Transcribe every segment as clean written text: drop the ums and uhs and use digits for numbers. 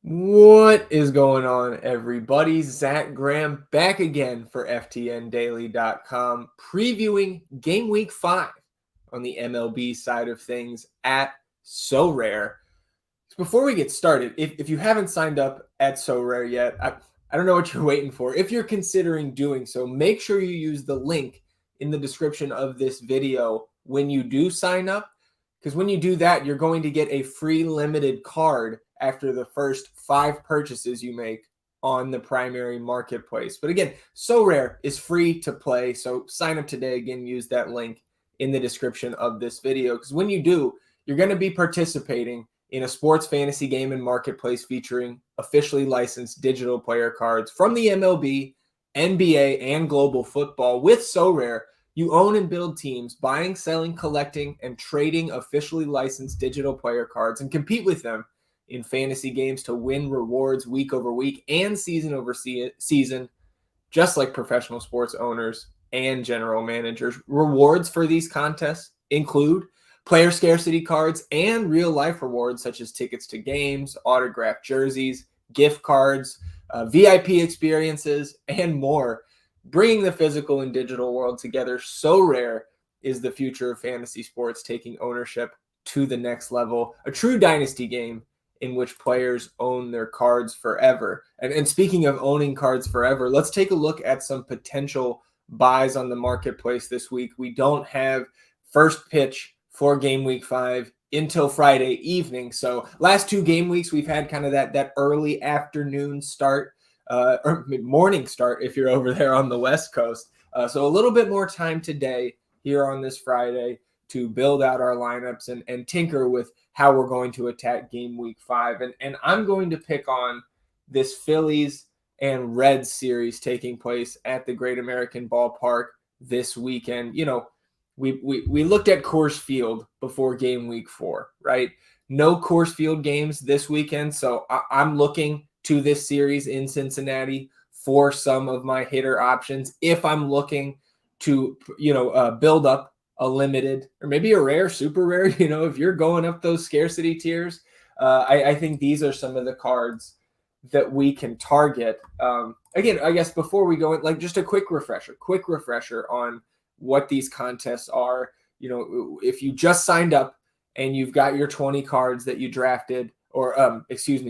What is going on, everybody? Zac Graham back again for FTNDaily.com, previewing Game Week 5 on the MLB side of things at Sorare. So before we get started, if you haven't signed up at Sorare yet, I don't know what you're waiting for. If you're considering doing so, make sure you use the link in the description of this video when you do sign up, because when you do that, you're going to get a free limited card after the first 5 purchases you make on the primary marketplace. But again, Sorare is free to play, so sign up today. Again, use that link in the description of this video, because when you do, you're going to be participating in a sports fantasy game and marketplace featuring officially licensed digital player cards from the MLB, NBA, and global football. With Sorare, you own and build teams, buying, selling, collecting, and trading officially licensed digital player cards, and compete with them in fantasy games to win rewards week over week and season over season, just like professional sports owners and general managers. Rewards for these contests include player scarcity cards and real-life rewards such as tickets to games, autographed jerseys, gift cards, VIP experiences, and more. Bringing the physical and digital world together, Sorare is the future of fantasy sports, taking ownership to the next level. A true dynasty game in which players own their cards forever. And speaking of owning cards forever, let's take a look at some potential buys on the marketplace this week. We don't have first pitch for Game Week 5 until Friday evening. So last 2 game weeks, we've had kind of that early afternoon start, or morning start if you're over there on the West Coast. So a little bit more time today here on this Friday to build out our lineups and tinker with how we're going to attack Game Week 5. And I'm going to pick on this Phillies and Reds series taking place at the Great American Ballpark this weekend. You know, we looked at Coors Field before Game Week 4, right? No Coors Field games this weekend, so I'm looking to this series in Cincinnati for some of my hitter options if I'm looking to, build up a limited or maybe a rare, super rare. If you're going up those scarcity tiers, I think these are some of the cards that we can target. Again, I guess before we go in, like just a quick refresher on what these contests are. If you just signed up and you've got your 20 cards that you drafted, or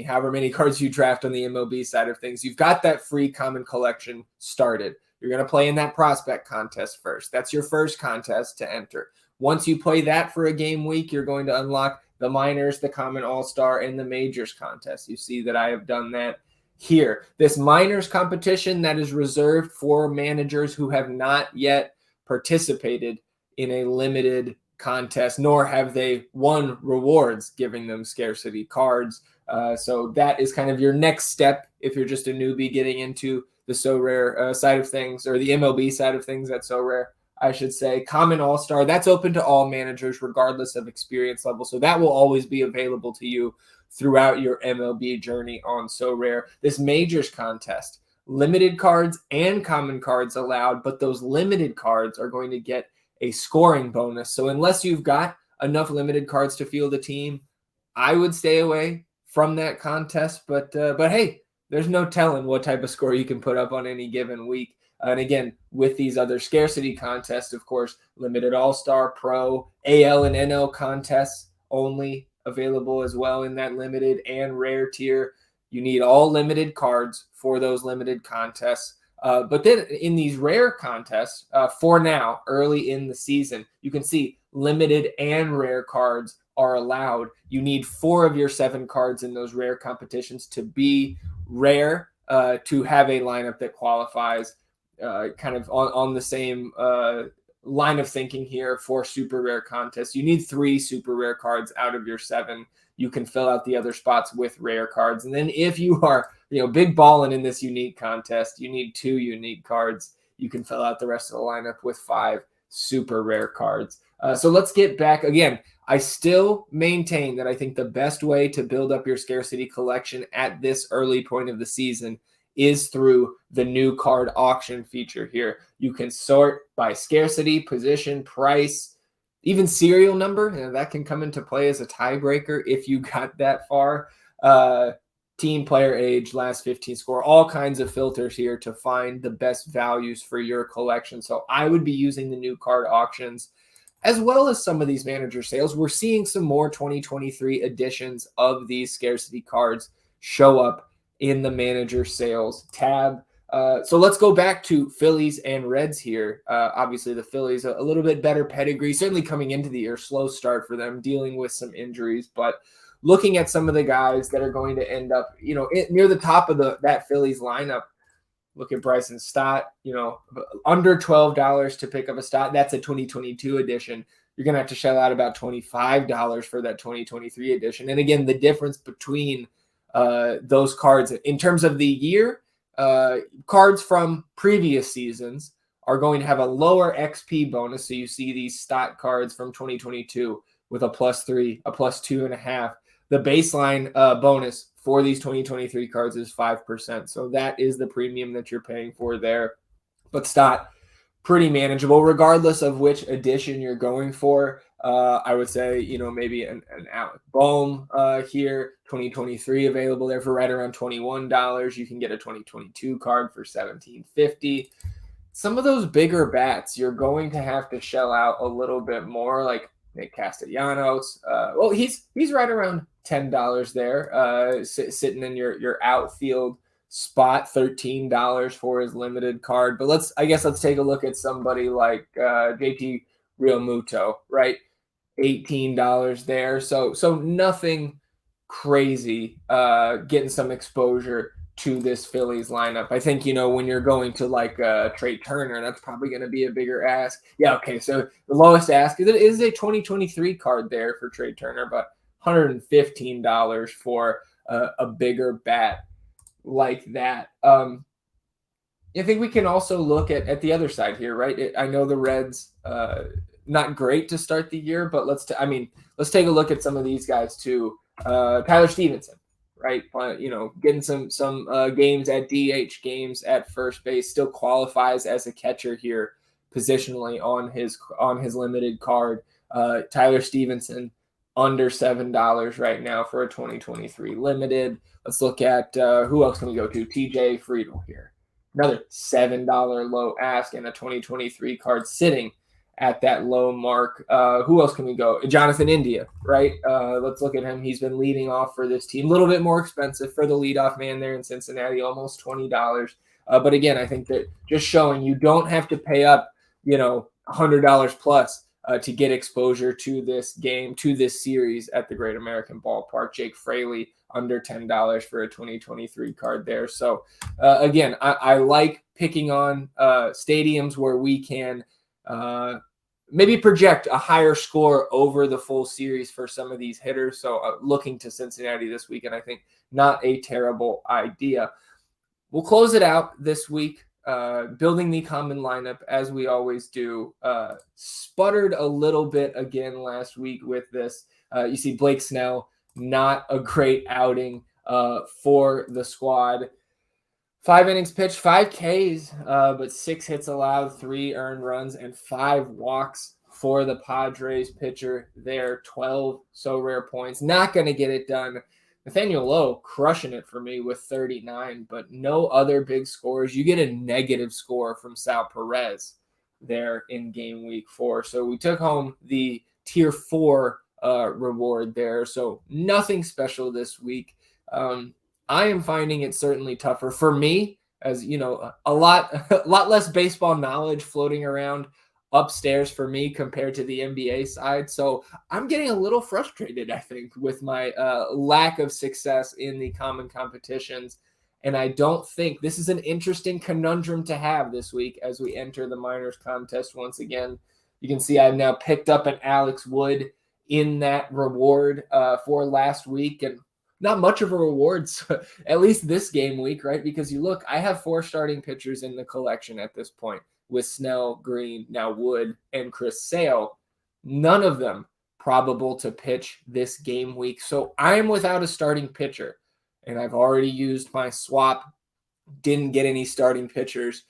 however many cards you draft on the MLB side of things, you've got that free common collection started. You're going to play in that prospect contest first. That's your first contest to enter. Once you play that for a game week, you're going to unlock the minors, the common all-star, and the majors contest. You see that I have done that here. This minors competition that is reserved for managers who have not yet participated in a limited contest, nor have they won rewards giving them scarcity cards. So that is kind of your next step if you're just a newbie getting into the Sorare side of things, or the MLB side of things at Sorare, I should say. Common All-Star, that's open to all managers regardless of experience level. So that will always be available to you throughout your MLB journey on Sorare. This majors contest, limited cards and common cards allowed, but those limited cards are going to get a scoring bonus. So unless you've got enough limited cards to field a team, I would stay away from that contest. But hey, there's no telling what type of score you can put up on any given week. And again, with these other scarcity contests, of course, limited all-star, pro, AL, and NL contests only available as well in that limited and rare tier. You need all limited cards for those limited contests. But then in these rare contests, for now, early in the season, you can see limited and rare cards are allowed. You need 4 of your 7 cards in those rare competitions to be rare to have a lineup that qualifies, kind of on the same line of thinking here for super rare contests. You need 3 super rare cards out of your 7. You can fill out the other spots with rare cards. And then if you are, big balling in this unique contest, you need 2 unique cards. You can fill out the rest of the lineup with 5 super rare cards. So let's get back. Again, I still maintain that I think the best way to build up your scarcity collection at this early point of the season is through the new card auction feature here. You can sort by scarcity, position, price, even serial number. That can come into play as a tiebreaker if you got that far. team, player age, last 15 score, all kinds of filters here to find the best values for your collection. So I would be using the new card auctions as well as some of these manager sales. We're seeing some more 2023 editions of these scarcity cards show up in the manager sales tab. So let's go back to Phillies and Reds here. Obviously, the Phillies a little bit better pedigree, certainly coming into the year, slow start for them, dealing with some injuries. But looking at some of the guys that are going to end up, near the top of that Phillies lineup, look at Bryson Stott, under $12 to pick up a Stott. That's a 2022 edition. You're going to have to shell out about $25 for that 2023 edition. And again, the difference between those cards in terms of the year, cards from previous seasons are going to have a lower XP bonus. So you see these Stott cards from 2022 with a +3, a +2.5. The baseline bonus for these 2023 cards is 5%. So that is the premium that you're paying for there. But Stott, pretty manageable, regardless of which edition you're going for. I would say, maybe an Alec Bohm here, 2023 available there for right around $21. You can get a 2022 card for $17.50. Some of those bigger bats, you're going to have to shell out a little bit more, like Nick Castellanos. Well, he's right around $10 there, sitting in your outfield spot, $13 for his limited card. But let's take a look at somebody like JT Realmuto, right? $18 there. So nothing crazy, getting some exposure to this Phillies lineup. I think, when you're going to like Trey Turner, that's probably going to be a bigger ask. Yeah, okay, so the lowest ask is a 2023 card there for Trey Turner, but $115 for a bigger bat like that. I think we can also look at the other side here, right? I know the Reds, not great to start the year, but let's take a look at some of these guys too. Tyler Stevenson, right? Getting some games at DH, games at first base, still qualifies as a catcher here positionally on his limited card. Tyler Stevenson under $7 right now for a 2023 limited. Let's look at who else can we go to? TJ Friedel here, another $7 low ask and a 2023 card sitting at that low mark. Who else can we go? Jonathan India, right? Let's look at him. He's been leading off for this team. A little bit more expensive for the leadoff man there in Cincinnati, almost $20. But again, I think that just showing you don't have to pay up, $100 plus to get exposure to this game, to this series at the Great American Ballpark. Jake Fraley under $10 for a 2023 card there. So again, I like picking on stadiums where we can maybe project a higher score over the full series for some of these hitters. So looking to Cincinnati this weekend, I think not a terrible idea. We'll close it out this week, building the common lineup as we always do. Sputtered a little bit again last week with this. You see Blake Snell, not a great outing for the squad. 5 innings pitched, 5 Ks, but 6 hits allowed, 3 earned runs, and 5 walks for the Padres pitcher there. 12 so rare points. Not going to get it done. Nathaniel Lowe crushing it for me with 39, but no other big scores. You get a negative score from Sal Perez there in game week 4. So we took home the tier 4 reward there. So nothing special this week. I am finding it certainly tougher for me, as a lot less baseball knowledge floating around upstairs for me compared to the NBA side. So I'm getting a little frustrated, I think, with my lack of success in the common competitions. And I don't think this is an interesting conundrum to have this week as we enter the minors contest once again. You can see I've now picked up an Alex Wood in that reward for last week, and not much of a reward, at least this game week, right? Because you look, I have 4 starting pitchers in the collection at this point with Snell, Green, now Wood, and Chris Sale. None of them probable to pitch this game week. So I am without a starting pitcher, and I've already used my swap. Didn't get any starting pitchers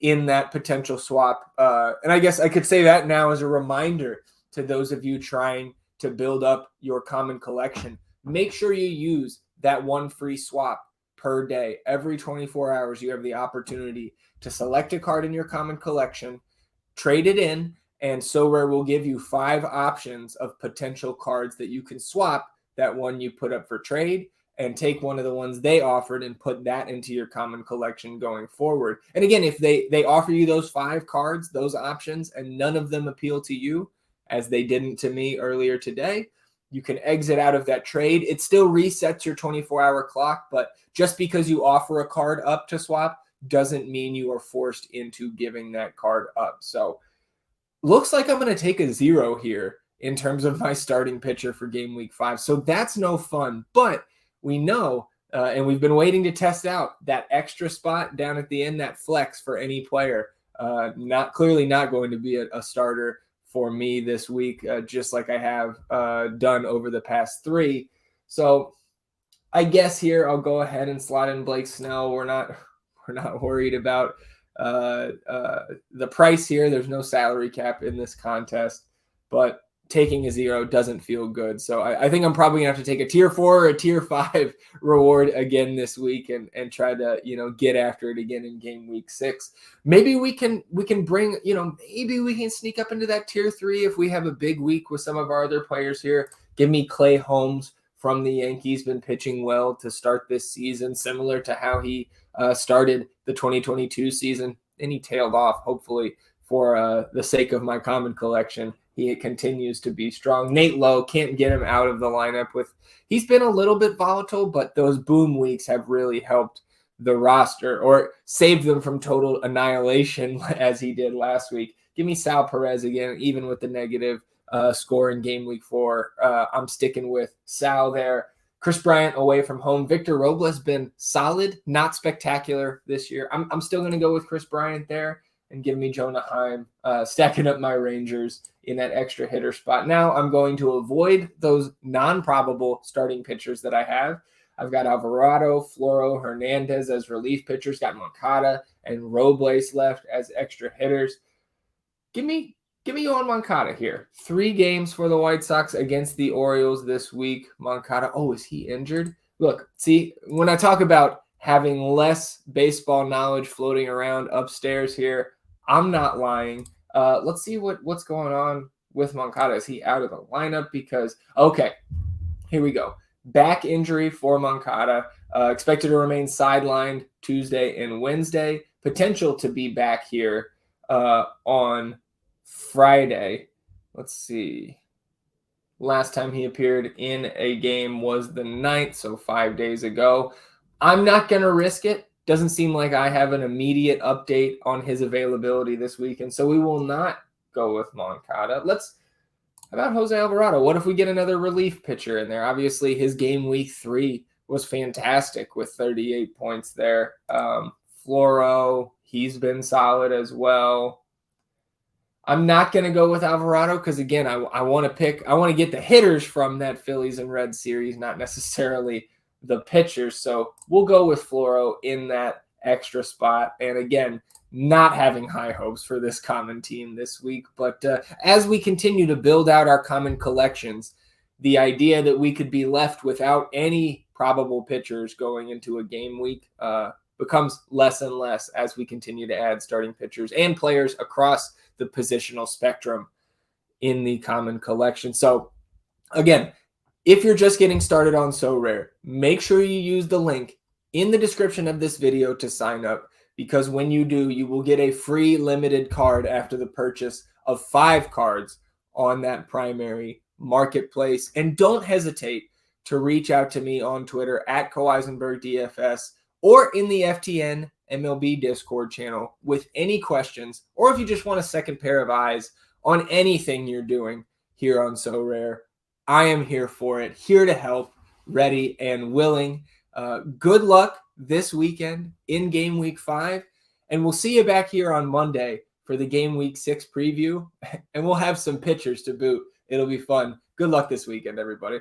in that potential swap. And I guess I could say that now as a reminder to those of you trying to build up your common collection. Make sure you use that one free swap per day. Every 24 hours, you have the opportunity to select a card in your common collection, trade it in, and Sorare will give you 5 options of potential cards that you can swap that one you put up for trade, and take one of the ones they offered and put that into your common collection going forward. And again, if they offer you those 5 cards, those options, and none of them appeal to you, as they didn't to me earlier today, you can exit out of that trade. It still resets your 24-hour clock, but just because you offer a card up to swap doesn't mean you are forced into giving that card up. So looks like I'm going to take a 0 here in terms of my starting pitcher for game week 5. So that's no fun, but we know, and we've been waiting to test out that extra spot down at the end, that flex for any player. Not going to be a starter for me this week, just like I have done over the past 3. So I guess here I'll go ahead and slot in Blake Snell. We're not worried about the price here. There's no salary cap in this contest, but taking a 0 doesn't feel good. So I think I'm probably gonna have to take a tier 4 or a tier 5 reward again this week and try to, get after it again in game week 6. Maybe we can bring, maybe we can sneak up into that tier 3 if we have a big week with some of our other players here. Give me Clay Holmes from the Yankees, been pitching well to start this season, similar to how he started the 2022 season, and he tailed off, hopefully, for the sake of my common collection. He continues to be strong. Nate Lowe, can't get him out of the lineup. He's been a little bit volatile, but those boom weeks have really helped the roster or saved them from total annihilation as he did last week. Give me Sal Perez again, even with the negative score in game week 4. I'm sticking with Sal there. Chris Bryant away from home. Victor Robles been solid, not spectacular this year. I'm still going to go with Chris Bryant there and give me Jonah Heim, stacking up my Rangers in that extra hitter spot. Now I'm going to avoid those non-probable starting pitchers that I have. I've got Alvarado, Floro, Hernandez as relief pitchers, got Moncada and Robles left as extra hitters. Give me Yohan Moncada here. 3 games for the White Sox against the Orioles this week. Moncada, is he injured? Look, see, when I talk about having less baseball knowledge floating around upstairs here, I'm not lying. Let's see what's going on with Moncada. Is he out of the lineup? Because, okay, here we go. Back injury for Moncada. Expected to remain sidelined Tuesday and Wednesday. Potential to be back here on Friday. Let's see. Last time he appeared in a game was the 9th, so 5 days ago. I'm not going to risk it. Doesn't seem like I have an immediate update on his availability this week, and so we will not go with Moncada. How about Jose Alvarado? What if we get another relief pitcher in there? Obviously, his game week 3 was fantastic with 38 points there. Floro, he's been solid as well. I'm not going to go with Alvarado because, again, I want to get the hitters from that Phillies and Reds series, not necessarily the pitchers. So we'll go with Floro in that extra spot. And again, not having high hopes for this common team this week. But as we continue to build out our common collections, the idea that we could be left without any probable pitchers going into a game week becomes less and less as we continue to add starting pitchers and players across the positional spectrum in the common collection. So again, if you're just getting started on Sorare, make sure you use the link in the description of this video to sign up, because when you do, you will get a free limited card after the purchase of 5 cards on that primary marketplace. And don't hesitate to reach out to me on Twitter at @KoEisenbergDFS or in the FTN MLB Discord channel with any questions, or if you just want a second pair of eyes on anything you're doing here on Sorare. I am here for it, here to help, ready and willing. Good luck this weekend in game week 5, and we'll see you back here on Monday for the game week 6 preview, and we'll have some pitchers to boot. It'll be fun. Good luck this weekend, everybody.